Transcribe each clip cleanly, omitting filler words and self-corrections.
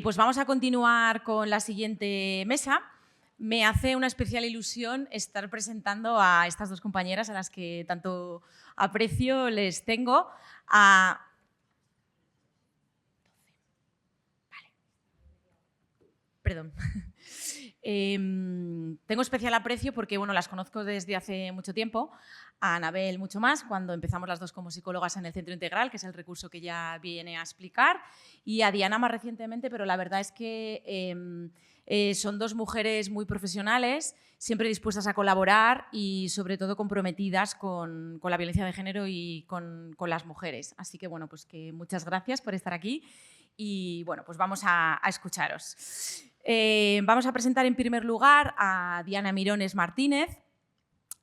Pues vamos a continuar con la siguiente mesa. Me hace una especial ilusión estar presentando a estas dos compañeras a las que tanto aprecio les tengo. Perdón. Tengo especial aprecio porque las conozco desde hace mucho tiempo, a Anabel mucho más, cuando empezamos las dos como psicólogas en el Centro Integral, que es el recurso que ya viene a explicar, y a Diana más recientemente, pero la verdad es que son dos mujeres muy profesionales, siempre dispuestas a colaborar y sobre todo comprometidas con la violencia de género y con las mujeres. Así que, pues que muchas gracias por estar aquí y pues vamos a escucharos. Vamos a presentar en primer lugar a Diana Mirones Martínez.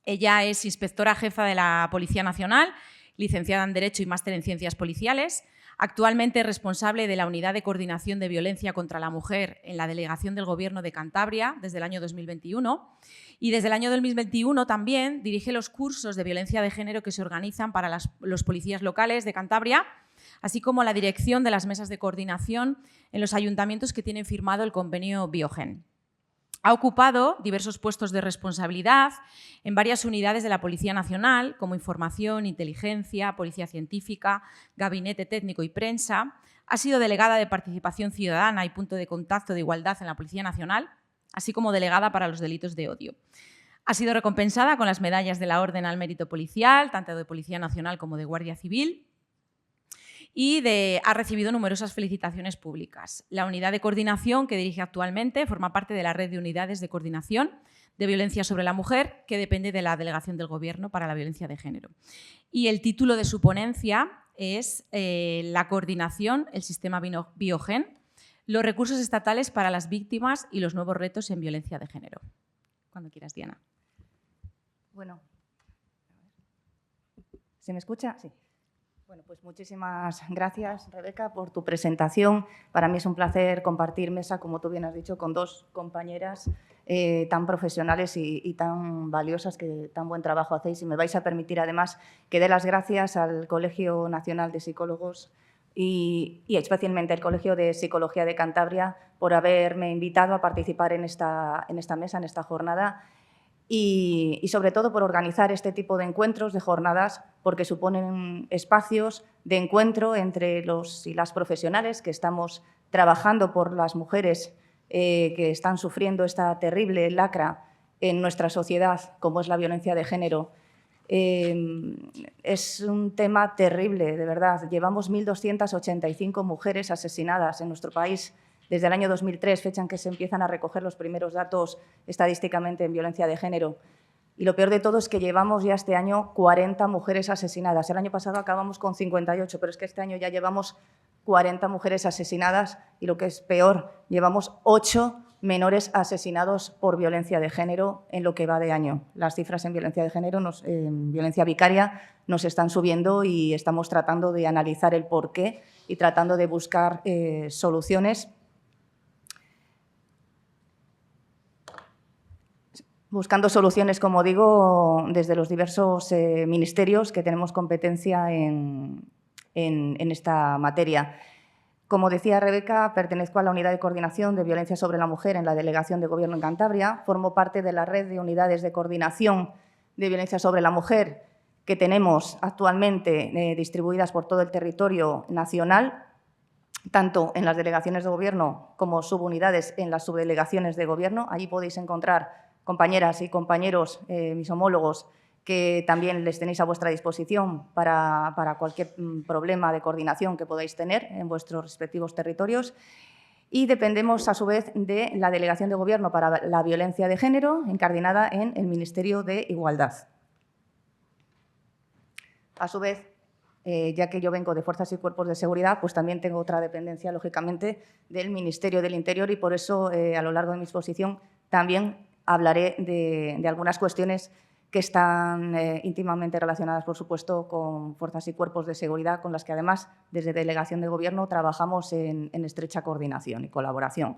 Ella es inspectora jefa de la Policía Nacional, licenciada en Derecho y máster en Ciencias Policiales. Actualmente es responsable de la Unidad de Coordinación de Violencia contra la Mujer en la Delegación del Gobierno de Cantabria desde el año 2021 y desde el año 2021 también dirige los cursos de violencia de género que se organizan para los policías locales de Cantabria, así como la dirección de las mesas de coordinación en los ayuntamientos que tienen firmado el convenio Biogen. Ha ocupado diversos puestos de responsabilidad en varias unidades de la Policía Nacional, como Información, Inteligencia, Policía Científica, Gabinete Técnico y Prensa. Ha sido delegada de Participación Ciudadana y Punto de Contacto de Igualdad en la Policía Nacional, así como delegada para los delitos de odio. Ha sido recompensada con las medallas de la Orden al Mérito Policial, tanto de Policía Nacional como de Guardia Civil, y ha recibido numerosas felicitaciones públicas. La unidad de coordinación que dirige actualmente forma parte de la red de unidades de coordinación de violencia sobre la mujer, que depende de la Delegación del Gobierno para la Violencia de Género. Y el título de su ponencia es La coordinación, el sistema Biogen, los recursos estatales para las víctimas y los nuevos retos en violencia de género. Cuando quieras, Diana. Bueno, ¿se me escucha? Sí. Bueno, pues muchísimas gracias, Rebeca, por tu presentación. Para mí es un placer compartir mesa, como tú bien has dicho, con dos compañeras tan profesionales y tan valiosas, que tan buen trabajo hacéis. Y me vais a permitir, además, que dé las gracias al Colegio Nacional de Psicólogos y especialmente al Colegio de Psicología de Cantabria por haberme invitado a participar en esta mesa, en esta jornada. Y sobre todo por organizar este tipo de encuentros, de jornadas, porque suponen espacios de encuentro entre los y las profesionales que estamos trabajando por las mujeres que están sufriendo esta terrible lacra en nuestra sociedad, como es la violencia de género. Es un tema terrible, de verdad. Llevamos 1.285 mujeres asesinadas en nuestro país desde el año 2003, fecha en que se empiezan a recoger los primeros datos estadísticamente en violencia de género. Y lo peor de todo es que llevamos ya este año 40 mujeres asesinadas. El año pasado acabamos con 58, pero es que este año ya llevamos 40 mujeres asesinadas y, lo que es peor, llevamos 8 menores asesinados por violencia de género en lo que va de año. Las cifras en violencia de género, en violencia vicaria, nos están subiendo y estamos tratando de analizar el porqué y tratando de buscar soluciones. Buscando soluciones, como digo, desde los diversos ministerios que tenemos competencia en esta materia. Como decía Rebeca, pertenezco a la Unidad de Coordinación de Violencia sobre la Mujer en la Delegación de Gobierno en Cantabria. Formo parte de la red de unidades de coordinación de violencia sobre la mujer que tenemos actualmente distribuidas por todo el territorio nacional, tanto en las delegaciones de Gobierno como subunidades en las subdelegaciones de Gobierno. Allí podéis encontrar compañeras y compañeros, mis homólogos, que también les tenéis a vuestra disposición para cualquier problema de coordinación que podáis tener en vuestros respectivos territorios. Y dependemos, a su vez, de la Delegación de Gobierno para la Violencia de Género, incardinada en el Ministerio de Igualdad. A su vez, ya que yo vengo de Fuerzas y Cuerpos de Seguridad, pues también tengo otra dependencia, lógicamente, del Ministerio del Interior y, por eso, a lo largo de mi exposición, también hablaré de algunas cuestiones que están íntimamente relacionadas, por supuesto, con fuerzas y cuerpos de seguridad, con las que, además, desde Delegación de Gobierno trabajamos en estrecha coordinación y colaboración.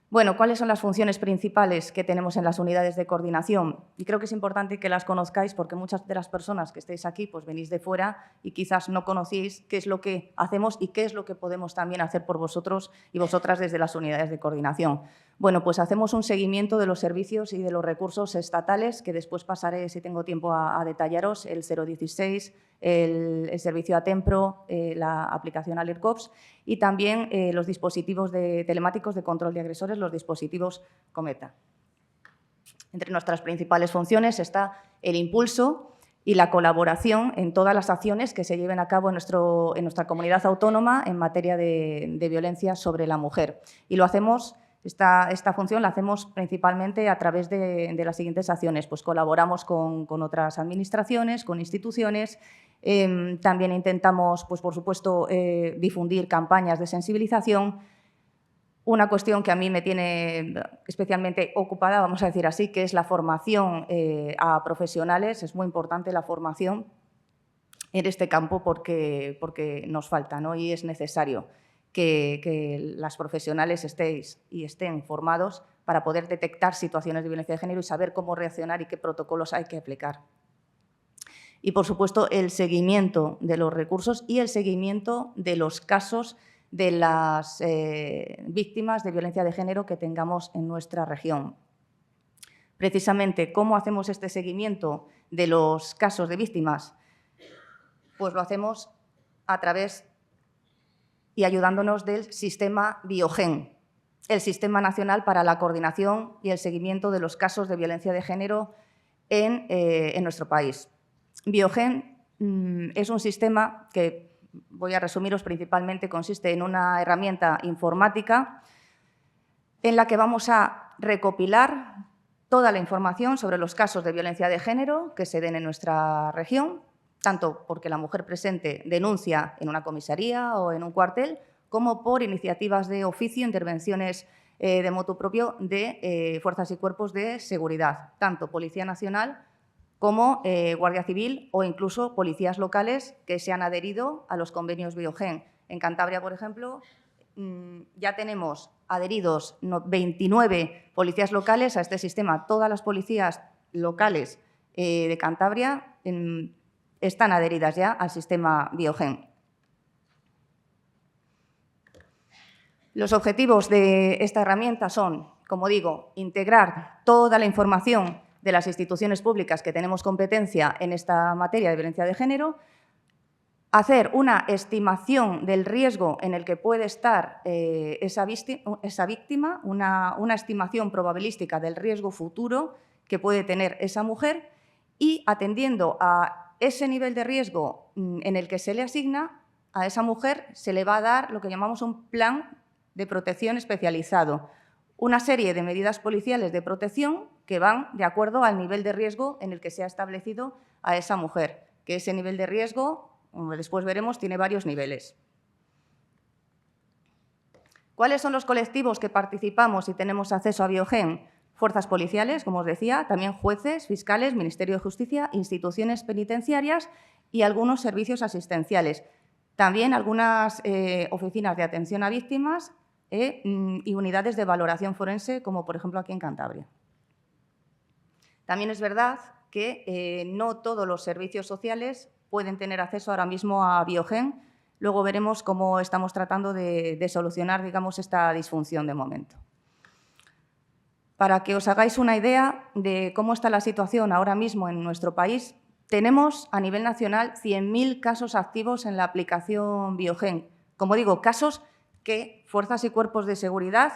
Bueno, ¿cuáles son las funciones principales que tenemos en las unidades de coordinación? Y creo que es importante que las conozcáis porque muchas de las personas que estáis aquí pues venís de fuera y quizás no conocéis qué es lo que hacemos y qué es lo que podemos también hacer por vosotros y vosotras desde las unidades de coordinación. Bueno, pues hacemos un seguimiento de los servicios y de los recursos estatales, que después pasaré, si tengo tiempo, a detallaros, el 016, el servicio ATEMPRO, la aplicación AlertCops y también los dispositivos telemáticos de control de agresores, los dispositivos Cometa. Entre nuestras principales funciones está el impulso y la colaboración en todas las acciones que se lleven a cabo en nuestra comunidad autónoma en materia de violencia sobre la mujer. Y lo hacemos, esta función la hacemos principalmente a través de las siguientes acciones. Pues colaboramos con otras administraciones, con instituciones. También intentamos, pues, por supuesto, difundir campañas de sensibilización. Una cuestión que a mí me tiene especialmente ocupada, vamos a decir así, que es la formación a profesionales. Es muy importante la formación en este campo porque nos falta, ¿no? Y es necesario que las profesionales estén formados para poder detectar situaciones de violencia de género y saber cómo reaccionar y qué protocolos hay que aplicar. Y, por supuesto, el seguimiento de los recursos y el seguimiento de los casos de las víctimas de violencia de género que tengamos en nuestra región. Precisamente, ¿cómo hacemos este seguimiento de los casos de víctimas? Pues lo hacemos a través y ayudándonos del sistema Biogen, el Sistema Nacional para la Coordinación y el Seguimiento de los Casos de Violencia de Género en nuestro país. Biogen es un sistema que, voy a resumiros principalmente, consiste en una herramienta informática en la que vamos a recopilar toda la información sobre los casos de violencia de género que se den en nuestra región, tanto porque la mujer presente denuncia en una comisaría o en un cuartel, como por iniciativas de oficio, intervenciones de motu propio de fuerzas y cuerpos de seguridad, tanto Policía Nacional como Guardia Civil o incluso policías locales que se han adherido a los convenios Biogen. En Cantabria, por ejemplo, ya tenemos adheridos 29 policías locales a este sistema. Todas las policías locales de Cantabria están adheridas ya al sistema Biogen. Los objetivos de esta herramienta son, como digo, integrar toda la información de las instituciones públicas que tenemos competencia en esta materia de violencia de género, hacer una estimación del riesgo en el que puede estar esa víctima, una estimación probabilística del riesgo futuro que puede tener esa mujer y, atendiendo a ese nivel de riesgo en el que se le asigna, a esa mujer se le va a dar lo que llamamos un plan de protección especializado, una serie de medidas policiales de protección que van de acuerdo al nivel de riesgo en el que se ha establecido a esa mujer, que ese nivel de riesgo, como después veremos, tiene varios niveles. ¿Cuáles son los colectivos que participamos y tenemos acceso a Biogen? Fuerzas policiales, como os decía, también jueces, fiscales, Ministerio de Justicia, instituciones penitenciarias y algunos servicios asistenciales. También algunas oficinas de atención a víctimas y unidades de valoración forense, como por ejemplo aquí en Cantabria. También es verdad que no todos los servicios sociales pueden tener acceso ahora mismo a Biogen. Luego veremos cómo estamos tratando de solucionar, digamos, esta disfunción de momento. Para que os hagáis una idea de cómo está la situación ahora mismo en nuestro país, tenemos a nivel nacional 100.000 casos activos en la aplicación Biogen. Como digo, casos que fuerzas y cuerpos de seguridad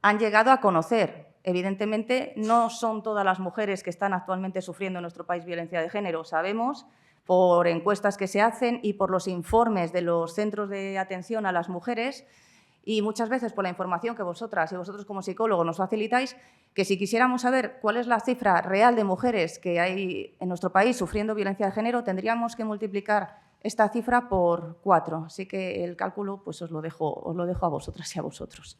han llegado a conocer. Evidentemente, no son todas las mujeres que están actualmente sufriendo en nuestro país violencia de género. Sabemos, por encuestas que se hacen y por los informes de los centros de atención a las mujeres, y muchas veces por la información que vosotras y vosotros como psicólogos nos facilitáis, que si quisiéramos saber cuál es la cifra real de mujeres que hay en nuestro país sufriendo violencia de género, tendríamos que multiplicar esta cifra por 4. Así que el cálculo pues os lo dejo a vosotras y a vosotros.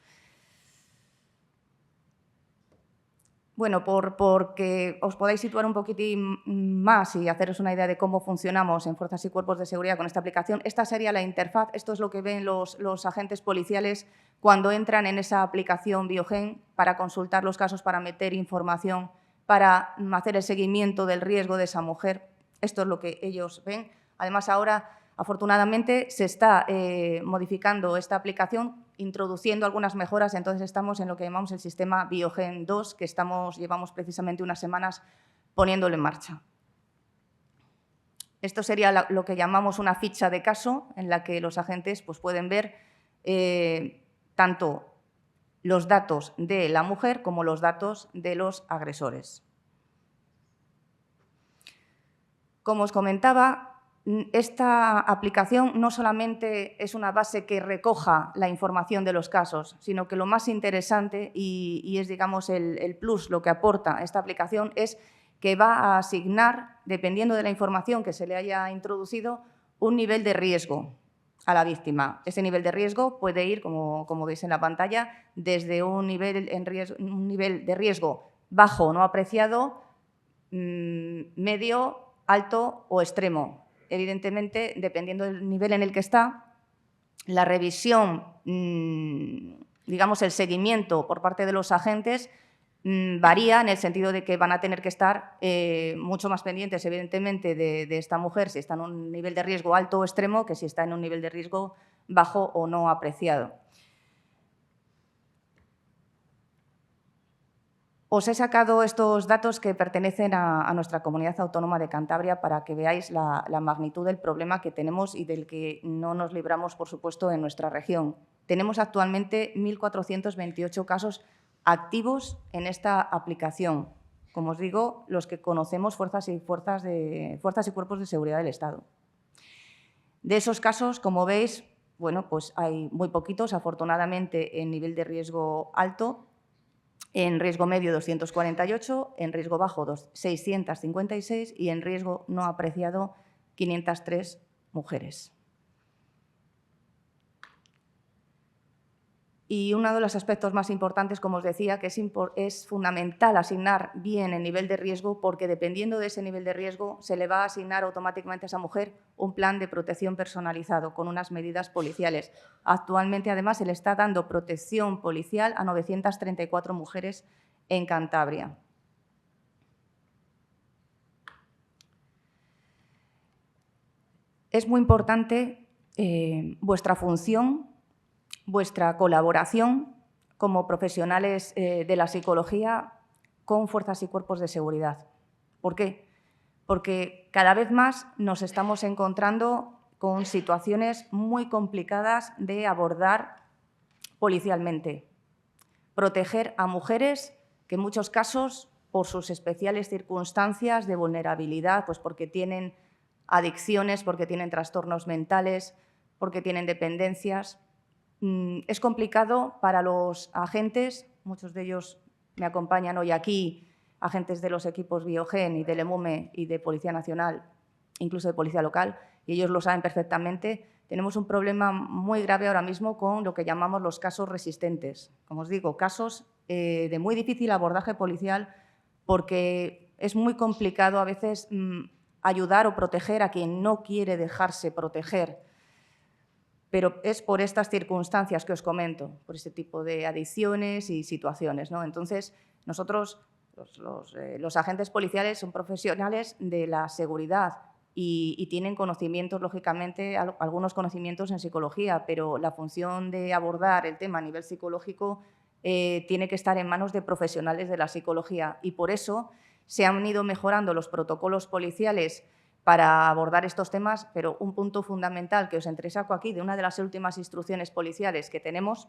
Bueno, porque os podáis situar un poquitín más y haceros una idea de cómo funcionamos en Fuerzas y Cuerpos de Seguridad con esta aplicación, esta sería la interfaz. Esto es lo que ven los agentes policiales cuando entran en esa aplicación Biogen para consultar los casos, para meter información, para hacer el seguimiento del riesgo de esa mujer. Esto es lo que ellos ven. Además, ahora, afortunadamente, se está modificando esta aplicación, introduciendo algunas mejoras. Entonces, estamos en lo que llamamos el sistema Biogen 2, que llevamos precisamente unas semanas poniéndolo en marcha. Esto sería lo que llamamos una ficha de caso, en la que los agentes pues, pueden ver tanto los datos de la mujer como los datos de los agresores. Como os comentaba, esta aplicación no solamente es una base que recoja la información de los casos, sino que lo más interesante y es, digamos, el plus, lo que aporta esta aplicación es que va a asignar, dependiendo de la información que se le haya introducido, un nivel de riesgo a la víctima. Ese nivel de riesgo puede ir, como veis en la pantalla, desde un nivel de riesgo bajo no apreciado, medio, alto o extremo. Evidentemente, dependiendo del nivel en el que está, la revisión, digamos, el seguimiento por parte de los agentes varía en el sentido de que van a tener que estar mucho más pendientes, evidentemente, de esta mujer si está en un nivel de riesgo alto o extremo que si está en un nivel de riesgo bajo o no apreciado. Os he sacado estos datos que pertenecen a nuestra comunidad autónoma de Cantabria para que veáis la magnitud del problema que tenemos y del que no nos libramos, por supuesto, en nuestra región. Tenemos actualmente 1.428 casos activos en esta aplicación. Como os digo, los que conocemos fuerzas y cuerpos de seguridad del Estado. De esos casos, como veis, bueno, pues hay muy poquitos, afortunadamente, en nivel de riesgo alto. En riesgo medio 248, en riesgo bajo 656 y en riesgo no apreciado 503 mujeres. Y uno de los aspectos más importantes, como os decía, que es fundamental asignar bien el nivel de riesgo, porque dependiendo de ese nivel de riesgo se le va a asignar automáticamente a esa mujer un plan de protección personalizado con unas medidas policiales. Actualmente, además, se le está dando protección policial a 934 mujeres en Cantabria. Es muy importante vuestra función, vuestra colaboración como profesionales de la psicología con fuerzas y cuerpos de seguridad. ¿Por qué? Porque cada vez más nos estamos encontrando con situaciones muy complicadas de abordar policialmente. Proteger a mujeres que en muchos casos, por sus especiales circunstancias de vulnerabilidad, pues porque tienen adicciones, porque tienen trastornos mentales, porque tienen dependencias, es complicado para los agentes, muchos de ellos me acompañan hoy aquí, agentes de los equipos Biogen y del EMUME y de Policía Nacional, incluso de Policía Local, y ellos lo saben perfectamente. Tenemos un problema muy grave ahora mismo con lo que llamamos los casos resistentes. Como os digo, casos de muy difícil abordaje policial porque es muy complicado a veces ayudar o proteger a quien no quiere dejarse proteger. Pero es por estas circunstancias que os comento, por este tipo de adicciones y situaciones, ¿no? Entonces, nosotros, los agentes policiales, son profesionales de la seguridad y tienen conocimientos, lógicamente, algunos conocimientos en psicología, pero la función de abordar el tema a nivel psicológico tiene que estar en manos de profesionales de la psicología y por eso se han ido mejorando los protocolos policiales para abordar estos temas, pero un punto fundamental que os entresaco aquí de una de las últimas instrucciones policiales que tenemos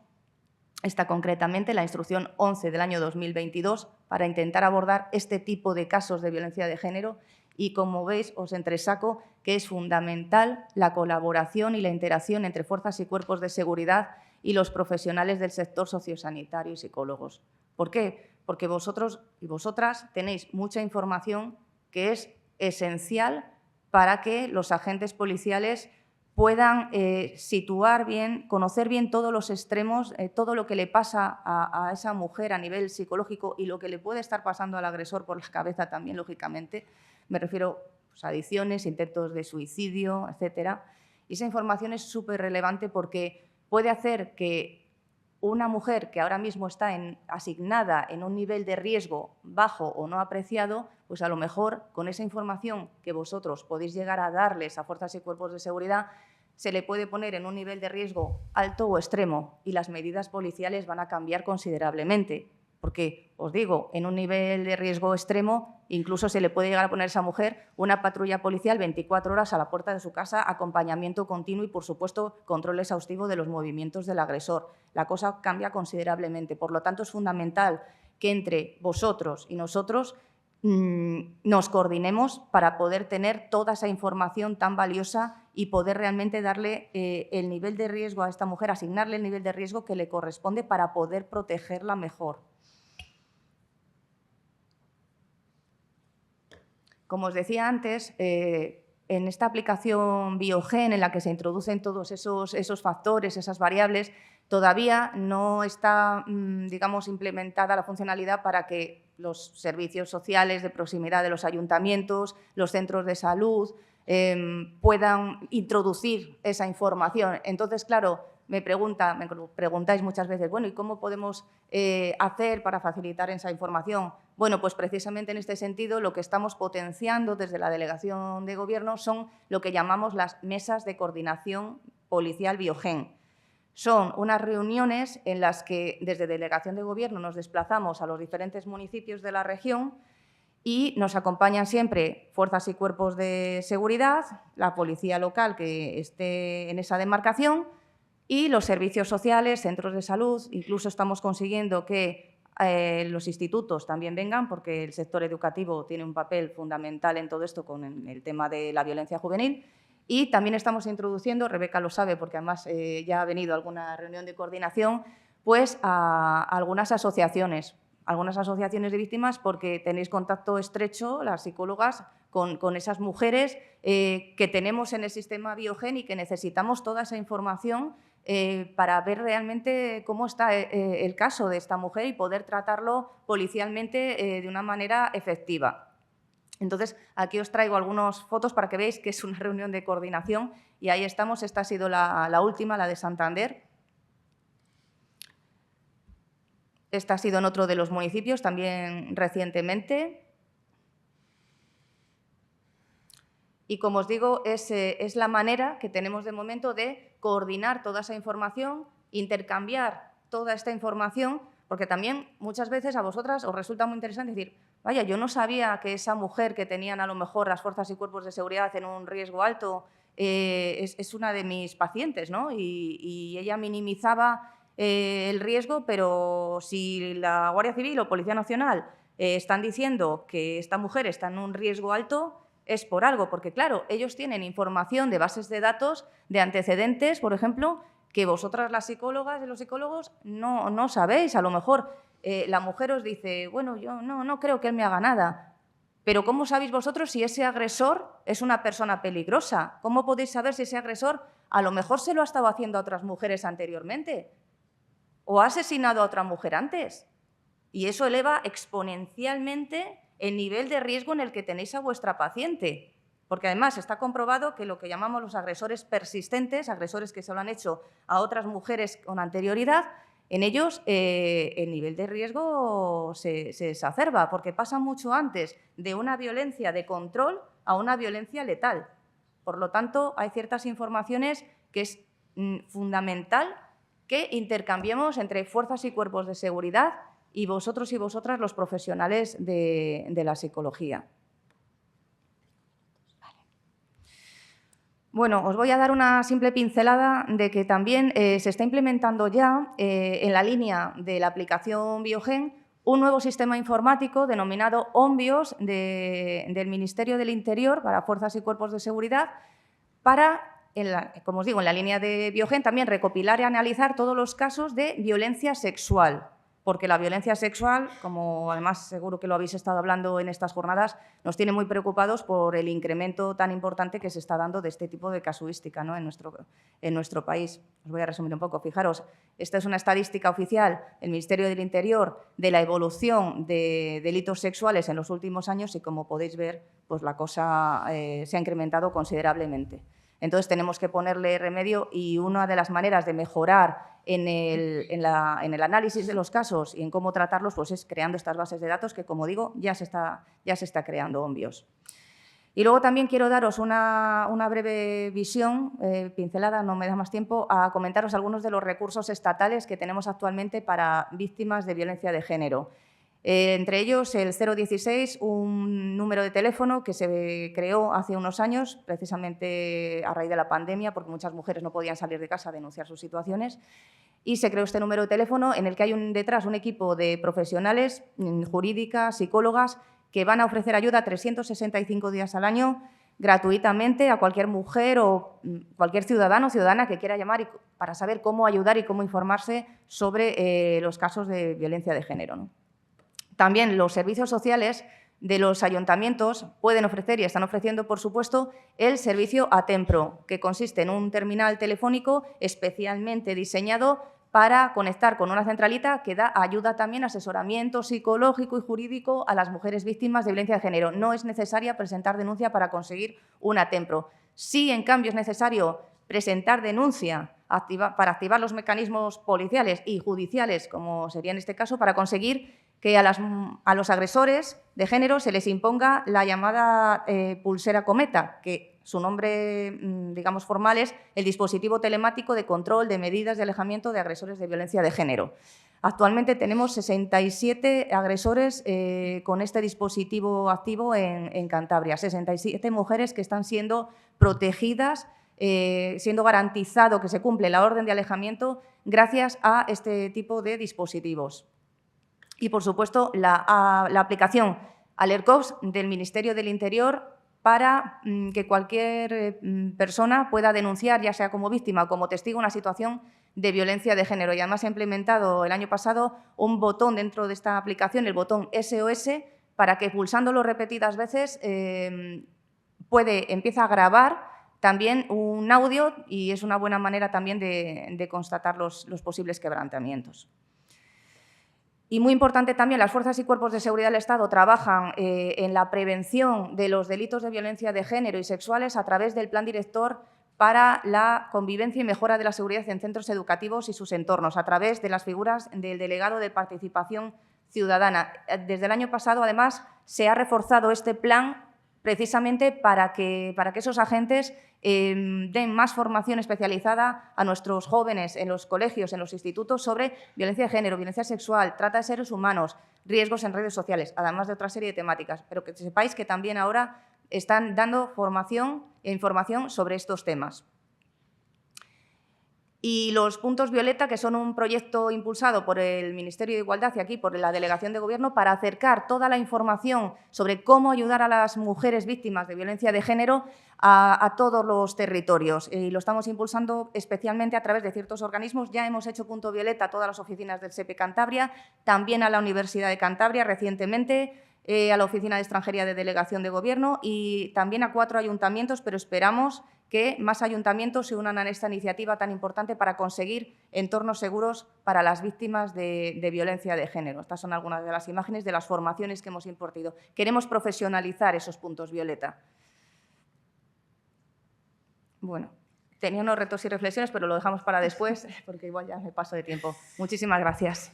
está concretamente la instrucción 11 del año 2022 para intentar abordar este tipo de casos de violencia de género y, como veis, os entresaco que es fundamental la colaboración y la interacción entre fuerzas y cuerpos de seguridad y los profesionales del sector sociosanitario y psicólogos. ¿Por qué? Porque vosotros y vosotras tenéis mucha información que es esencial para que los agentes policiales puedan situar bien, conocer bien todos los extremos, todo lo que le pasa a esa mujer a nivel psicológico y lo que le puede estar pasando al agresor por la cabeza también, lógicamente. Me refiero a adicciones, intentos de suicidio, etcétera. Y esa información es súper relevante porque puede hacer que una mujer que ahora mismo está asignada en un nivel de riesgo bajo o no apreciado, pues a lo mejor con esa información que vosotros podéis llegar a darles a fuerzas y cuerpos de seguridad, se le puede poner en un nivel de riesgo alto o extremo y las medidas policiales van a cambiar considerablemente. Porque, os digo, en un nivel de riesgo extremo incluso se le puede llegar a poner a esa mujer una patrulla policial 24 horas a la puerta de su casa, acompañamiento continuo y, por supuesto, control exhaustivo de los movimientos del agresor. La cosa cambia considerablemente. Por lo tanto, es fundamental que entre vosotros y nosotros nos coordinemos para poder tener toda esa información tan valiosa y poder realmente darle el nivel de riesgo a esta mujer, asignarle el nivel de riesgo que le corresponde para poder protegerla mejor. Como os decía antes, en esta aplicación Biogen, en la que se introducen todos esos factores, esas variables, todavía no está, digamos, implementada la funcionalidad para que los servicios sociales de proximidad de los ayuntamientos, los centros de salud, puedan introducir esa información. Entonces, claro, me preguntáis muchas veces, bueno, ¿y cómo podemos hacer para facilitar esa información? Bueno, pues precisamente en este sentido lo que estamos potenciando desde la Delegación de Gobierno son lo que llamamos las mesas de coordinación policial Biogen. Son unas reuniones en las que desde Delegación de Gobierno nos desplazamos a los diferentes municipios de la región y nos acompañan siempre fuerzas y cuerpos de seguridad, la policía local que esté en esa demarcación y los servicios sociales, centros de salud. Incluso estamos consiguiendo que los institutos también vengan, porque el sector educativo tiene un papel fundamental en todo esto con el tema de la violencia juvenil. Y también estamos introduciendo, Rebeca lo sabe porque además ya ha venido a alguna reunión de coordinación, pues a algunas asociaciones de víctimas, porque tenéis contacto estrecho, las psicólogas, con esas mujeres que tenemos en el sistema Biogen y que necesitamos toda esa información para ver realmente cómo está el caso de esta mujer y poder tratarlo policialmente de una manera efectiva. Entonces, aquí os traigo algunas fotos para que veáis que es una reunión de coordinación y ahí estamos. Esta ha sido la última, la de Santander. Esta ha sido en otro de los municipios, también recientemente. Y, como os digo, es la manera que tenemos de momento de coordinar toda esa información, intercambiar toda esta información, porque también muchas veces a vosotras os resulta muy interesante decir, vaya, yo no sabía que esa mujer que tenían a lo mejor las fuerzas y cuerpos de seguridad en un riesgo alto es una de mis pacientes, ¿no? Y ella minimizaba el riesgo, pero si la Guardia Civil o Policía Nacional están diciendo que esta mujer está en un riesgo alto, es por algo, porque, claro, ellos tienen información de bases de datos, de antecedentes, por ejemplo, que vosotras, las psicólogas y los psicólogos, no sabéis. A lo mejor la mujer os dice, bueno, yo no creo que él me haga nada, pero ¿cómo sabéis vosotros si ese agresor es una persona peligrosa? ¿Cómo podéis saber si ese agresor a lo mejor se lo ha estado haciendo a otras mujeres anteriormente o ha asesinado a otra mujer antes? Y eso eleva exponencialmente el nivel de riesgo en el que tenéis a vuestra paciente, porque además está comprobado que lo que llamamos los agresores persistentes, agresores que se lo han hecho a otras mujeres con anterioridad, en ellos el nivel de riesgo se exacerba, porque pasa mucho antes de una violencia de control a una violencia letal. Por lo tanto, hay ciertas informaciones que es fundamental que intercambiemos entre fuerzas y cuerpos de seguridad y vosotros y vosotras, los profesionales de la psicología. Vale. Bueno, os voy a dar una simple pincelada de que también se está implementando ya en la línea de la aplicación Biogen un nuevo sistema informático denominado ONBIOS del Ministerio del Interior para fuerzas y cuerpos de seguridad para, como os digo, en la línea de Biogen también recopilar y analizar todos los casos de violencia sexual. porque la violencia sexual, como además seguro que lo habéis estado hablando en estas jornadas, nos tiene muy preocupados por el incremento tan importante que se está dando de este tipo de casuística, ¿no?, en nuestro país. Os voy a resumir un poco. Fijaros, esta es una estadística oficial del Ministerio del Interior de la evolución de delitos sexuales en los últimos años y, como podéis ver, pues la cosa se ha incrementado considerablemente. Entonces, tenemos que ponerle remedio y una de las maneras de mejorar en el análisis de los casos y en cómo tratarlos, pues es creando estas bases de datos que, como digo, ya se está creando, obvios. Y luego también quiero daros una breve visión, pincelada, no me da más tiempo, a comentaros algunos de los recursos estatales que tenemos actualmente para víctimas de violencia de género. Entre ellos, el 016, un número de teléfono que se creó hace unos años, precisamente a raíz de la pandemia, porque muchas mujeres no podían salir de casa a denunciar sus situaciones, y se creó este número de teléfono en el que hay detrás un equipo de profesionales, jurídicas, psicólogas, que van a ofrecer ayuda 365 días al año, gratuitamente, a cualquier mujer o cualquier ciudadano o ciudadana que quiera llamar para saber cómo ayudar y cómo informarse sobre los casos de violencia de género, ¿no? También los servicios sociales de los ayuntamientos pueden ofrecer y están ofreciendo, por supuesto, el servicio Atempro, que consiste en un terminal telefónico especialmente diseñado para conectar con una centralita que da ayuda también, asesoramiento psicológico y jurídico a las mujeres víctimas de violencia de género. No es necesaria presentar denuncia para conseguir un Atempro. Sí, en cambio, es necesario presentar denuncia para activar los mecanismos policiales y judiciales, como sería en este caso, para conseguir que a los agresores de género se les imponga la llamada pulsera Cometa, que su nombre, digamos, formal es el dispositivo telemático de control de medidas de alejamiento de agresores de violencia de género. Actualmente tenemos 67 agresores con este dispositivo activo en Cantabria, 67 mujeres que están siendo protegidas, siendo garantizado que se cumple la orden de alejamiento gracias a este tipo de dispositivos. Y, por supuesto, la aplicación AlertCops del Ministerio del Interior para que cualquier persona pueda denunciar, ya sea como víctima o como testigo, una situación de violencia de género. Y además se ha implementado el año pasado un botón dentro de esta aplicación, el botón SOS, para que pulsándolo repetidas veces empieza a grabar también un audio y es una buena manera también de constatar los posibles quebrantamientos. Y muy importante también, las fuerzas y cuerpos de seguridad del Estado trabajan en la prevención de los delitos de violencia de género y sexuales a través del Plan Director para la convivencia y mejora de la seguridad en centros educativos y sus entornos, a través de las figuras del delegado de participación ciudadana. Desde el año pasado, además, se ha reforzado este plan precisamente para que esos agentes den más formación especializada a nuestros jóvenes en los colegios, en los institutos, sobre violencia de género, violencia sexual, trata de seres humanos, riesgos en redes sociales, además de otra serie de temáticas. Pero que sepáis que también ahora están dando formación e información sobre estos temas. Y los puntos violeta, que son un proyecto impulsado por el Ministerio de Igualdad y aquí por la Delegación de Gobierno para acercar toda la información sobre cómo ayudar a las mujeres víctimas de violencia de género a todos los territorios. Y lo estamos impulsando especialmente a través de ciertos organismos. Ya hemos hecho punto violeta a todas las oficinas del SEPE Cantabria, también a la Universidad de Cantabria recientemente, a la Oficina de Extranjería de Delegación de Gobierno y también a 4 ayuntamientos, pero esperamos que más ayuntamientos se unan a esta iniciativa tan importante para conseguir entornos seguros para las víctimas de violencia de género. Estas son algunas de las imágenes de las formaciones que hemos impartido. Queremos profesionalizar esos puntos violeta. Bueno, tenía unos retos y reflexiones, pero lo dejamos para después, porque igual ya me paso de tiempo. Muchísimas gracias.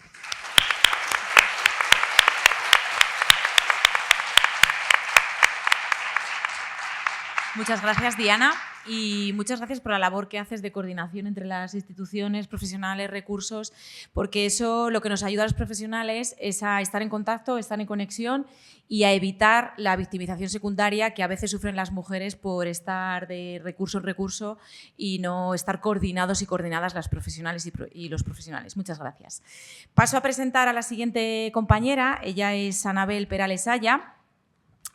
Muchas gracias, Diana, y muchas gracias por la labor que haces de coordinación entre las instituciones, profesionales, recursos, porque eso lo que nos ayuda a los profesionales es a estar en contacto, estar en conexión y a evitar la victimización secundaria que a veces sufren las mujeres por estar de recurso en recurso y no estar coordinados y coordinadas las profesionales y los profesionales. Muchas gracias. Paso a presentar a la siguiente compañera. Ella es Anabel Perales Aya.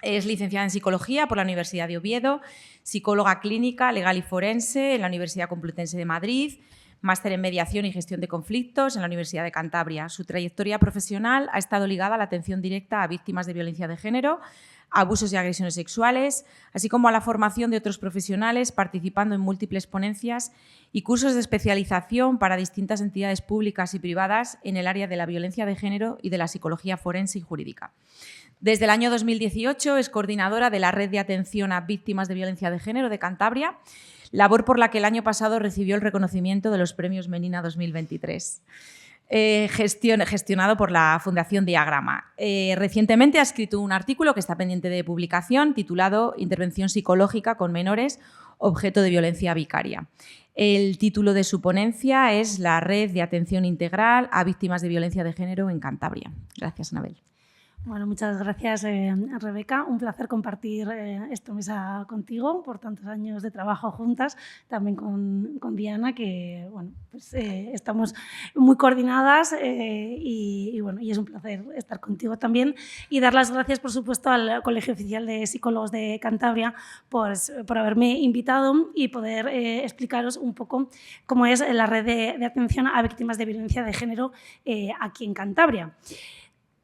Es licenciada en Psicología por la Universidad de Oviedo, psicóloga clínica, legal y forense en la Universidad Complutense de Madrid, máster en mediación y gestión de conflictos en la Universidad de Cantabria. Su trayectoria profesional ha estado ligada a la atención directa a víctimas de violencia de género, abusos y agresiones sexuales, así como a la formación de otros profesionales, participando en múltiples ponencias y cursos de especialización para distintas entidades públicas y privadas en el área de la violencia de género y de la psicología forense y jurídica. Desde el año 2018 es coordinadora de la Red de Atención a Víctimas de Violencia de Género de Cantabria, labor por la que el año pasado recibió el reconocimiento de los Premios Menina 2023. Gestionado por la Fundación Diagrama. Recientemente ha escrito un artículo que está pendiente de publicación titulado Intervención psicológica con menores, objeto de violencia vicaria. El título de su ponencia es La Red de Atención Integral a Víctimas de Violencia de Género en Cantabria. Gracias, Anabel. Bueno, muchas gracias, Rebeca. Un placer compartir esta mesa contigo por tantos años de trabajo juntas, también con Diana, que bueno, pues, estamos muy coordinadas y es un placer estar contigo también. Y dar las gracias, por supuesto, al Colegio Oficial de Psicólogos de Cantabria por haberme invitado y poder explicaros un poco cómo es la red de atención a víctimas de violencia de género aquí en Cantabria.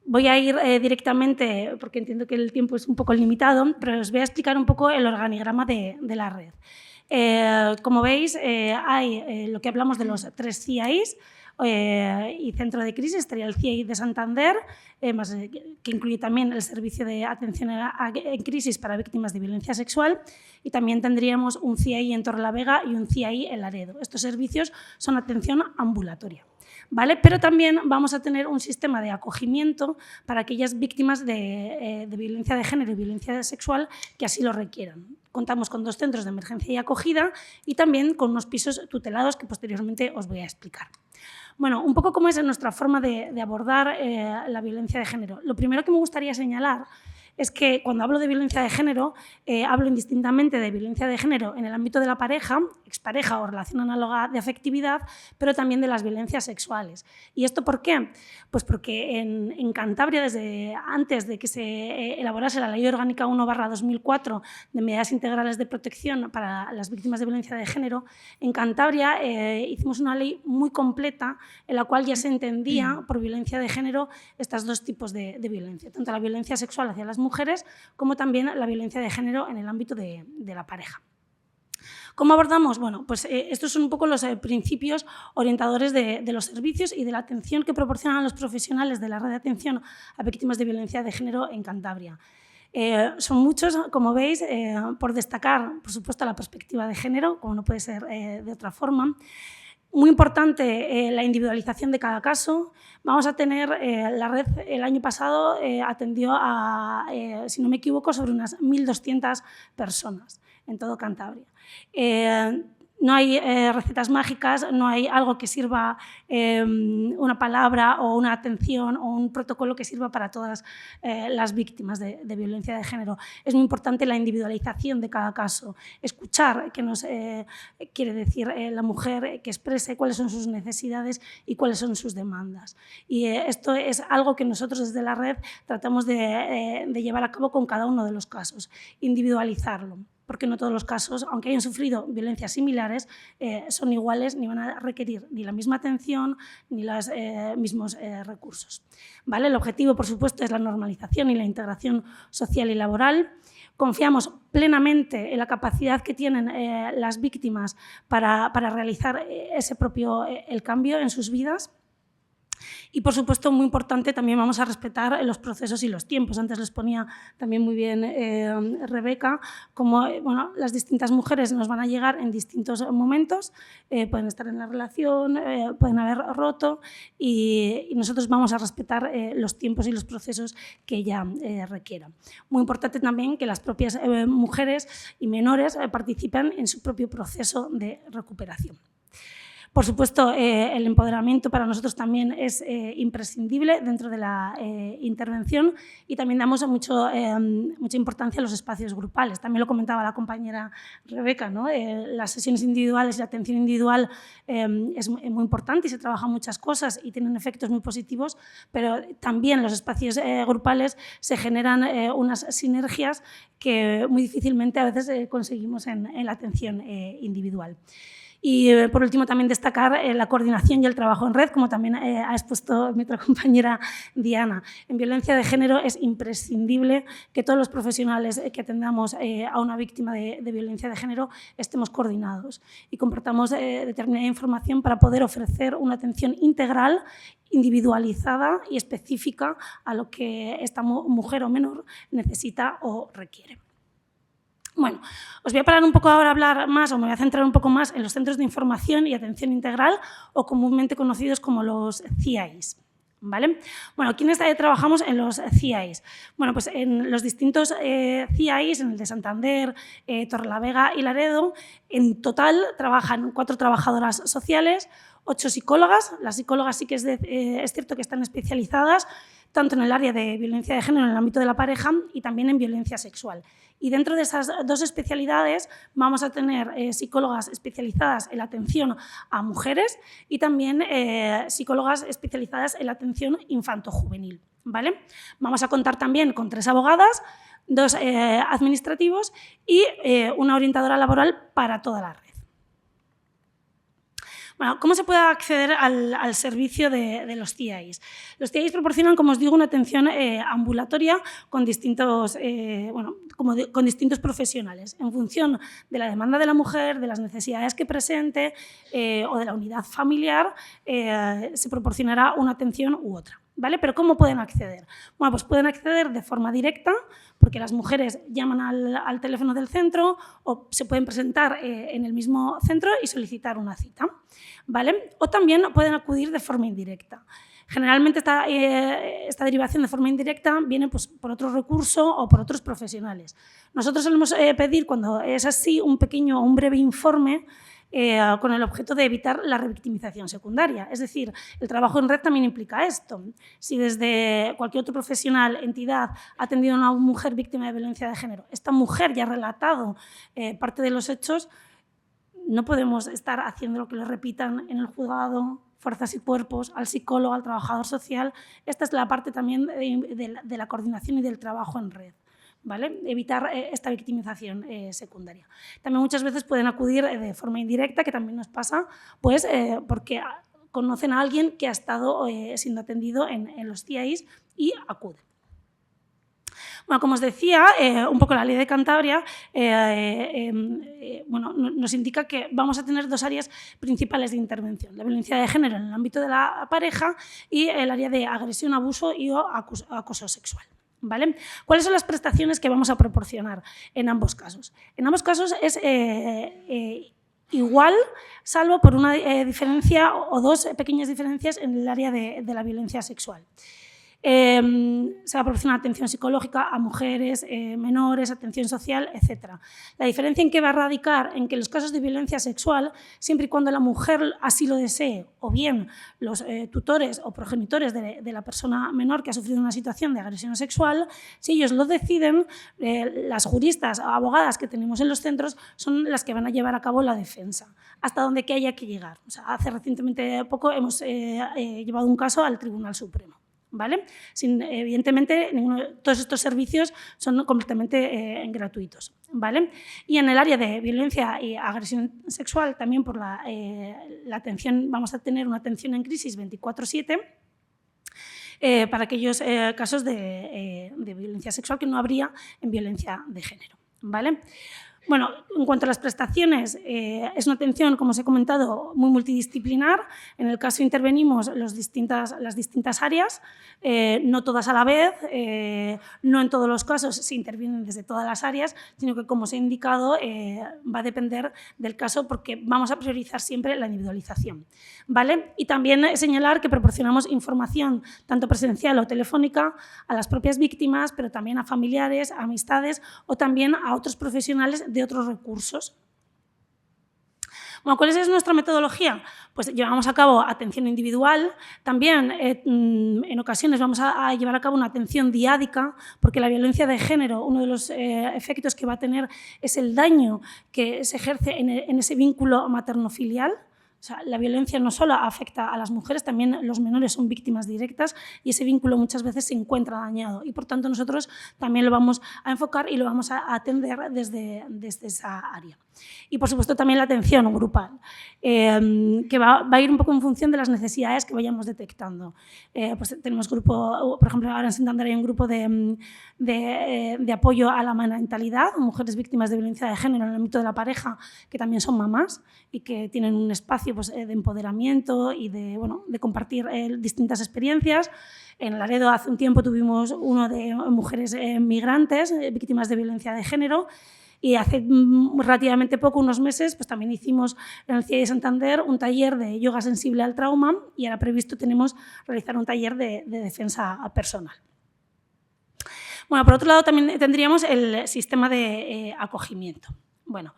Voy a ir directamente, porque entiendo que el tiempo es un poco limitado, pero os voy a explicar un poco el organigrama de la red. Como veis, hay lo que hablamos de los 3 CIAs y centro de crisis, estaría el CIAI de Santander, que incluye también el servicio de atención en crisis para víctimas de violencia sexual, y también tendríamos un CIAI en Torrelavega y un CIAI en Laredo. Estos servicios son atención ambulatoria. ¿Vale? Pero también vamos a tener un sistema de acogimiento para aquellas víctimas de violencia de género y violencia sexual que así lo requieran. Contamos con 2 centros de emergencia y acogida y también con unos pisos tutelados que posteriormente os voy a explicar. Bueno, un poco cómo es nuestra forma de abordar la violencia de género. Lo primero que me gustaría señalar es que cuando hablo de violencia de género, hablo indistintamente de violencia de género en el ámbito de la pareja, expareja o relación análoga de afectividad, pero también de las violencias sexuales. ¿Y esto por qué? Pues porque en Cantabria, desde antes de que se elaborase la Ley Orgánica 1/2004 de medidas integrales de protección para las víctimas de violencia de género, en Cantabria hicimos una ley muy completa en la cual ya se entendía por violencia de género estos 2 tipos de violencia, tanto la violencia sexual hacia las mujeres como también la violencia de género en el ámbito de la pareja. ¿Cómo abordamos? Bueno, pues estos son un poco los principios orientadores de los servicios y de la atención que proporcionan los profesionales de la red de atención a víctimas de violencia de género en Cantabria. Son muchos, como veis, por destacar, por supuesto, la perspectiva de género, como no puede ser de otra forma. Muy importante la individualización de cada caso. Vamos a tener, la red el año pasado atendió a, si no me equivoco, sobre unas 1.200 personas en todo Cantabria. No hay recetas mágicas, no hay algo que sirva, una palabra o una atención o un protocolo que sirva para todas las víctimas de violencia de género. Es muy importante la individualización de cada caso, escuchar qué nos quiere decir la mujer, que exprese cuáles son sus necesidades y cuáles son sus demandas. Y esto es algo que nosotros desde la red tratamos de llevar a cabo con cada uno de los casos, individualizarlo, porque no todos los casos, aunque hayan sufrido violencias similares, son iguales ni van a requerir ni la misma atención ni los mismos recursos. ¿Vale? El objetivo, por supuesto, es la normalización y la integración social y laboral. Confiamos plenamente en la capacidad que tienen las víctimas para realizar ese propio el cambio en sus vidas. Y, por supuesto, muy importante, también vamos a respetar los procesos y los tiempos. Antes les ponía también muy bien Rebeca, como bueno, las distintas mujeres nos van a llegar en distintos momentos, pueden estar en la relación, pueden haber roto y nosotros vamos a respetar los tiempos y los procesos que ella requiera. Muy importante también que las propias mujeres y menores participen en su propio proceso de recuperación. Por supuesto, el empoderamiento para nosotros también es imprescindible dentro de la intervención y también damos mucha importancia a los espacios grupales. También lo comentaba la compañera Rebeca, ¿no? Las sesiones individuales y la atención individual es muy importante y se trabajan muchas cosas y tienen efectos muy positivos, pero también los espacios grupales se generan unas sinergias que muy difícilmente a veces conseguimos en la atención individual. Y, por último, también destacar la coordinación y el trabajo en red, como también ha expuesto mi otra compañera Diana. En violencia de género es imprescindible que todos los profesionales que atendamos a una víctima de violencia de género estemos coordinados y compartamos determinada información para poder ofrecer una atención integral, individualizada y específica a lo que esta mujer o menor necesita o requiere. Bueno, os voy a parar un poco ahora a hablar más, o me voy a centrar un poco más en los centros de información y atención integral, o comúnmente conocidos como los CIAIs. ¿Vale? Bueno, ¿quiénes trabajamos en los CIAIs? Bueno, pues en los distintos CIAIs, en el de Santander, Torrelavega y Laredo, en total trabajan 4 trabajadoras sociales, 8 psicólogas. Las psicólogas sí que es cierto que están especializadas tanto en el área de violencia de género, en el ámbito de la pareja, y también en violencia sexual. Y dentro de esas 2 especialidades vamos a tener psicólogas especializadas en la atención a mujeres y también psicólogas especializadas en la atención infanto-juvenil. ¿Vale? Vamos a contar también con 3 abogadas, 2 administrativos y una orientadora laboral para toda la red. Bueno, ¿cómo se puede acceder al servicio de los CIAIs? Los CIAIs proporcionan, como os digo, una atención ambulatoria con distintos, con distintos profesionales, en función de la demanda de la mujer, de las necesidades que presente o de la unidad familiar, se proporcionará una atención u otra. ¿Vale? Pero ¿cómo pueden acceder? Bueno, pues pueden acceder de forma directa, porque las mujeres llaman al teléfono del centro o se pueden presentar en el mismo centro y solicitar una cita. ¿Vale? O también pueden acudir de forma indirecta. Generalmente esta derivación de forma indirecta viene pues, por otro recurso o por otros profesionales. Nosotros solemos pedir, cuando es así, un breve informe con el objeto de evitar la revictimización secundaria. Es decir, el trabajo en red también implica esto. Si desde cualquier otro profesional, entidad, ha atendido a una mujer víctima de violencia de género, esta mujer ya ha relatado parte de los hechos, no podemos estar haciendo lo que le repitan en el juzgado, fuerzas y cuerpos, al psicólogo, al trabajador social. Esta es la parte también de la coordinación y del trabajo en red. ¿Vale? Evitar esta victimización secundaria. También muchas veces pueden acudir de forma indirecta, que también nos pasa, pues, porque conocen a alguien que ha estado siendo atendido en los CIAIs y acuden. Bueno, como os decía, un poco la Ley de Cantabria nos indica que vamos a tener 2 áreas principales de intervención: la violencia de género en el ámbito de la pareja y el área de agresión, abuso y acoso sexual. ¿Vale? ¿Cuáles son las prestaciones que vamos a proporcionar en ambos casos? En ambos casos es igual, salvo por una diferencia o 2 pequeñas diferencias en el área de la violencia sexual. Se va a proporcionar atención psicológica a mujeres, menores, atención social, etc. La diferencia en que va a radicar en que los casos de violencia sexual, siempre y cuando la mujer así lo desee, o bien los tutores o progenitores de la persona menor que ha sufrido una situación de agresión sexual, si ellos lo deciden, las juristas o abogadas que tenemos en los centros son las que van a llevar a cabo la defensa, hasta donde que haya que llegar. O sea, hace recientemente poco hemos llevado un caso al Tribunal Supremo. ¿Vale? Evidentemente, todos estos servicios son completamente gratuitos. ¿Vale? Y en el área de violencia y agresión sexual, también por la atención, vamos a tener una atención en crisis 24/7 para aquellos casos de violencia sexual que no habría en violencia de género. ¿Vale? Bueno, en cuanto a las prestaciones, es una atención, como os he comentado, muy multidisciplinar. En el caso intervenimos las distintas áreas, no todas a la vez, no en todos los casos se intervienen desde todas las áreas, sino que, como os he indicado, va a depender del caso porque vamos a priorizar siempre la individualización. ¿Vale? Y también señalar que proporcionamos información, tanto presencial o telefónica, a las propias víctimas, pero también a familiares, a amistades o también a otros profesionales de otros recursos. Bueno, ¿cuál es nuestra metodología? Pues llevamos a cabo atención individual, también en ocasiones vamos a llevar a cabo una atención diádica, porque la violencia de género, uno de los efectos que va a tener es el daño que se ejerce en ese vínculo materno-filial, O sea, la violencia no solo afecta a las mujeres, también los menores son víctimas directas y ese vínculo muchas veces se encuentra dañado y por tanto nosotros también lo vamos a enfocar y lo vamos a atender desde esa área. Y por supuesto también la atención grupal, que va a ir un poco en función de las necesidades que vayamos detectando. Pues tenemos grupo, por ejemplo, ahora en Santander hay un grupo de apoyo a la parentalidad, mujeres víctimas de violencia de género en el ámbito de la pareja, que también son mamás y que tienen un espacio pues, de empoderamiento y de compartir distintas experiencias. En Laredo hace un tiempo tuvimos uno de mujeres migrantes víctimas de violencia de género. Y hace relativamente poco, unos meses, pues también hicimos en el CIE de Santander un taller de yoga sensible al trauma y ahora previsto tenemos realizar un taller de defensa personal. Bueno, por otro lado también tendríamos el sistema de acogimiento. Bueno,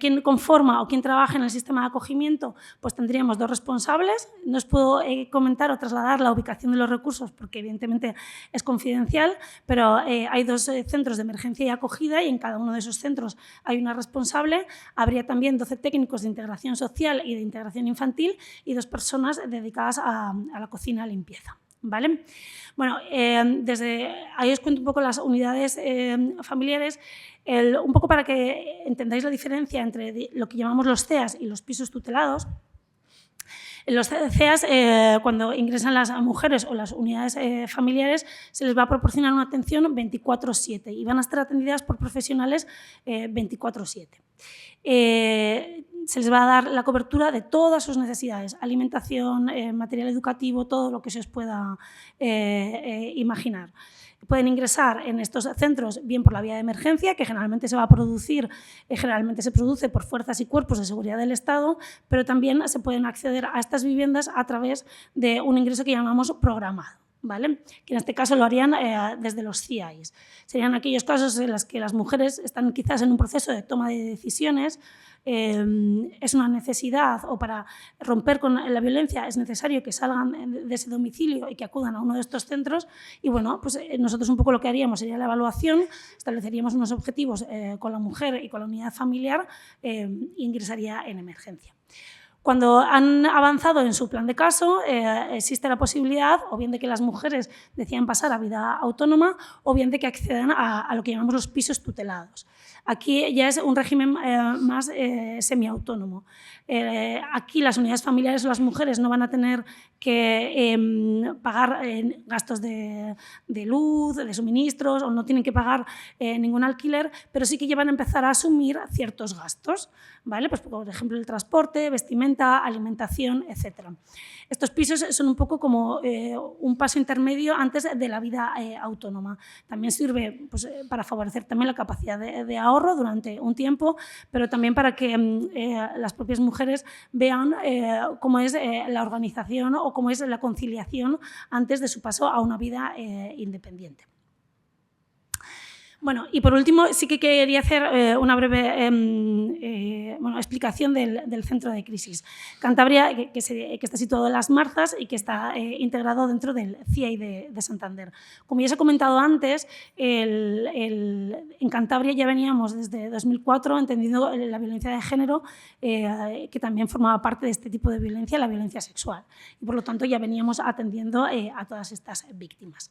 quien conforma o quien trabaja en el sistema de acogimiento, pues tendríamos 2 responsables. No os puedo comentar o trasladar la ubicación de los recursos porque evidentemente es confidencial, pero hay 2 centros de emergencia y acogida y en cada uno de esos centros hay una responsable. Habría también 12 técnicos de integración social y de integración infantil y 2 personas dedicadas a la cocina y limpieza. ¿Vale? Bueno, desde ahí os cuento un poco las unidades familiares, un poco para que entendáis la diferencia entre lo que llamamos los CEAS y los pisos tutelados. En los CEAS, cuando ingresan las mujeres o las unidades familiares, se les va a proporcionar una atención 24/7 y van a estar atendidas por profesionales 24/7. Se les va a dar la cobertura de todas sus necesidades, alimentación, material educativo, todo lo que se os pueda imaginar. Pueden ingresar en estos centros bien por la vía de emergencia, que generalmente se va a producir, generalmente se produce por fuerzas y cuerpos de seguridad del Estado, pero también se pueden acceder a estas viviendas a través de un ingreso que llamamos programado. ¿Vale? Que en este caso lo harían desde los CIAIs. Serían aquellos casos en los que las mujeres están quizás en un proceso de toma de decisiones, es una necesidad o para romper con la violencia es necesario que salgan de ese domicilio y que acudan a uno de estos centros y bueno, pues nosotros un poco lo que haríamos sería la evaluación, estableceríamos unos objetivos con la mujer y con la unidad familiar e ingresaría en emergencia. Cuando han avanzado en su plan de caso, existe la posibilidad o bien de que las mujeres decidan pasar a vida autónoma o bien de que accedan a lo que llamamos los pisos tutelados. Aquí ya es un régimen más semiautónomo. Aquí las unidades familiares o las mujeres no van a tener que pagar gastos de luz, de suministros o no tienen que pagar ningún alquiler, pero sí que ya van a empezar a asumir ciertos gastos, ¿vale? Pues, por ejemplo, el transporte, vestimenta, alimentación, etc. Estos pisos son un poco como un paso intermedio antes de la vida autónoma. También sirve pues, para favorecer también la capacidad de ahorro durante un tiempo, pero también para que las propias mujeres vean cómo es la organización o cómo es la conciliación antes de su paso a una vida independiente. Bueno, y por último sí que quería hacer una breve explicación del centro de crisis. Cantabria, que está situado en Las Marzas y que está integrado dentro del CIE de Santander. Como ya os he comentado antes, en Cantabria ya veníamos desde 2004 entendiendo la violencia de género, que también formaba parte de este tipo de violencia, la violencia sexual. Y por lo tanto ya veníamos atendiendo a todas estas víctimas.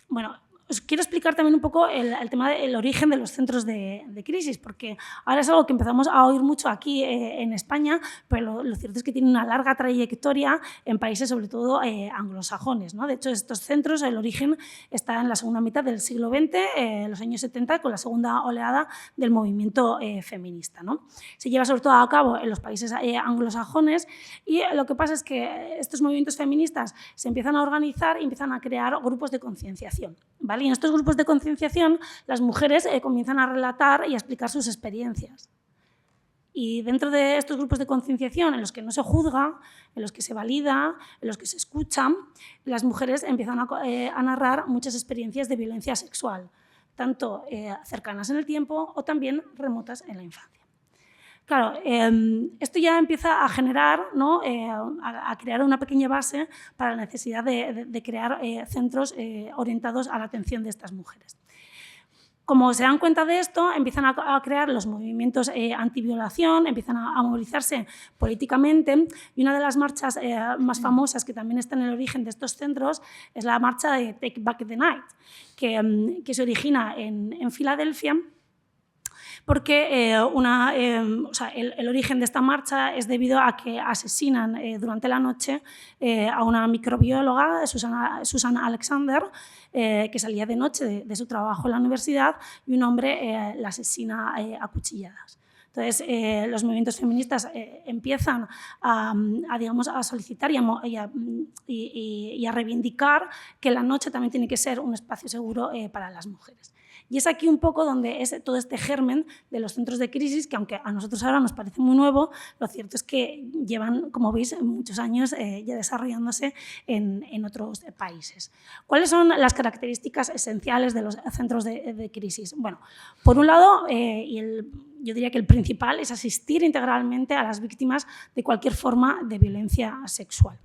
Bueno, os quiero explicar también un poco el tema del origen de los centros de crisis, porque ahora es algo que empezamos a oír mucho aquí en España, pero lo cierto es que tiene una larga trayectoria en países sobre todo anglosajones, ¿no? De hecho, estos centros, el origen está en la segunda mitad del siglo XX, los años 70, con la segunda oleada del movimiento feminista, ¿no? Se lleva sobre todo a cabo en los países anglosajones y lo que pasa es que estos movimientos feministas se empiezan a organizar y empiezan a crear grupos de concienciación, ¿vale? Y en estos grupos de concienciación las mujeres comienzan a relatar y a explicar sus experiencias. Y dentro de estos grupos de concienciación en los que no se juzga, en los que se valida, en los que se escuchan, las mujeres empiezan a narrar muchas experiencias de violencia sexual, tanto cercanas en el tiempo o también remotas en la infancia. Claro, esto ya empieza a generar, ¿no? A crear una pequeña base para la necesidad de crear centros orientados a la atención de estas mujeres. como se dan cuenta de esto, empiezan a crear los movimientos antiviolación, empiezan a movilizarse políticamente, y una de las marchas más famosas que también está en el origen de estos centros es la marcha de Take Back the Night, que se origina en Filadelfia, porque el origen de esta marcha es debido a que asesinan durante la noche a una microbióloga, Susan Alexander, que salía de noche de su trabajo en la universidad, y un hombre la asesina a cuchilladas. Entonces, los movimientos feministas empiezan a solicitar y a reivindicar que la noche también tiene que ser un espacio seguro para las mujeres. Y es aquí un poco donde es todo este germen de los centros de crisis, que aunque a nosotros ahora nos parece muy nuevo, lo cierto es que llevan, como veis, muchos años ya desarrollándose en otros países. ¿Cuáles son las características esenciales de los centros de crisis? Bueno, por un lado, yo diría que el principal es asistir integralmente a las víctimas de cualquier forma de violencia sexual.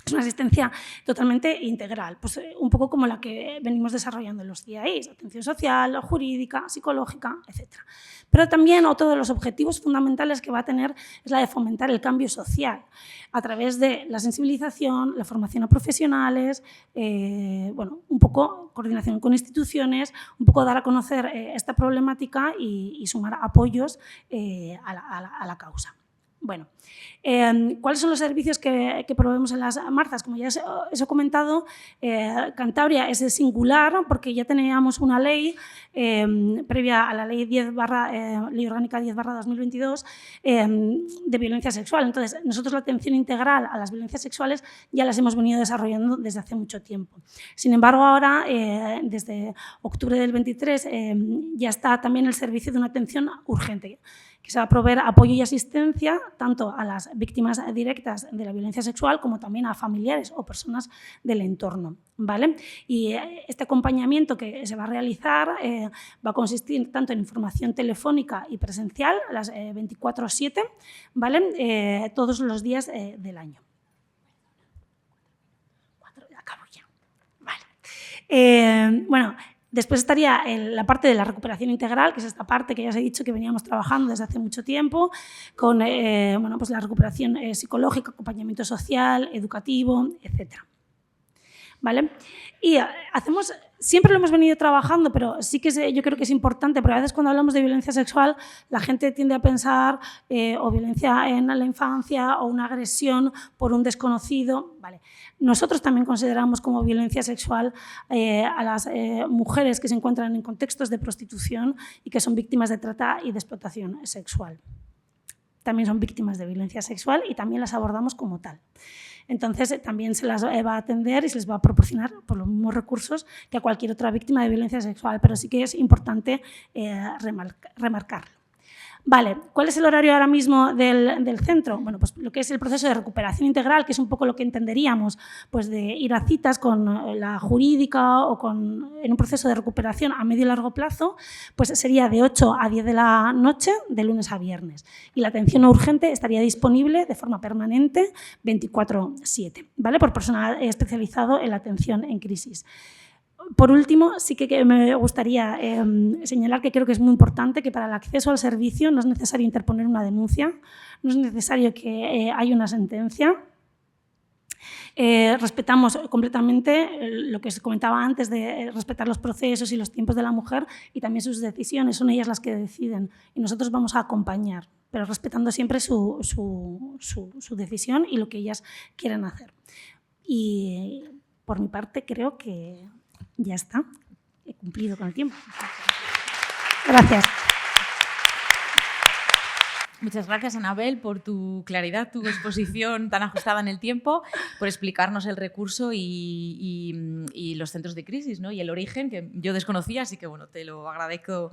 Es una asistencia totalmente integral, pues un poco como la que venimos desarrollando en los CIAIs, atención social, jurídica, psicológica, etc. Pero también otro de los objetivos fundamentales que va a tener es la de fomentar el cambio social a través de la sensibilización, la formación a profesionales, un poco coordinación con instituciones, un poco dar a conocer esta problemática y sumar apoyos a la causa. Bueno, ¿cuáles son los servicios que proveemos en las marzas? Como ya os he comentado, Cantabria es singular porque ya teníamos una ley previa a la Ley Orgánica 10/2022 de violencia sexual. Entonces, nosotros la atención integral a las violencias sexuales ya las hemos venido desarrollando desde hace mucho tiempo. Sin embargo, ahora, desde octubre del 23, ya está también el servicio de una atención urgente, que se va a proveer apoyo y asistencia tanto a las víctimas directas de la violencia sexual como también a familiares o personas del entorno, ¿vale? Y este acompañamiento que se va a realizar va a consistir tanto en información telefónica y presencial, a las 24/7, ¿vale? Todos los días del año. Acabo ya. Vale. Bueno, después estaría la parte de la recuperación integral, que es esta parte que ya os he dicho que veníamos trabajando desde hace mucho tiempo, con pues la recuperación psicológica, acompañamiento social, educativo, etc. ¿Vale? Y siempre lo hemos venido trabajando, pero sí que yo creo que es importante, porque a veces cuando hablamos de violencia sexual la gente tiende a pensar o violencia en la infancia o una agresión por un desconocido. Vale. Nosotros también consideramos como violencia sexual a las mujeres que se encuentran en contextos de prostitución y que son víctimas de trata y de explotación sexual. También son víctimas de violencia sexual y también las abordamos como tal. Entonces, también se las va a atender y se les va a proporcionar por los mismos recursos que a cualquier otra víctima de violencia sexual, pero sí que es importante remarcarlo. Vale, ¿cuál es el horario ahora mismo del centro? Bueno, pues lo que es el proceso de recuperación integral, que es un poco lo que entenderíamos pues de ir a citas con la jurídica o en un proceso de recuperación a medio y largo plazo, pues sería de 8 a 10 de la noche, de lunes a viernes. Y la atención urgente estaría disponible de forma permanente 24/7, ¿vale? Por personal especializado en la atención en crisis. Por último, sí que me gustaría señalar que creo que es muy importante que para el acceso al servicio no es necesario interponer una denuncia, no es necesario que haya una sentencia. Respetamos completamente lo que os comentaba antes de respetar los procesos y los tiempos de la mujer y también sus decisiones, son ellas las que deciden y nosotros vamos a acompañar, pero respetando siempre su decisión y lo que ellas quieren hacer. Y por mi parte creo que ya está, he cumplido con el tiempo. Gracias. Muchas gracias, Anabel, por tu claridad, tu exposición tan ajustada en el tiempo, por explicarnos el recurso y los centros de crisis, ¿no? Y el origen, que yo desconocía, así que bueno, te lo agradezco.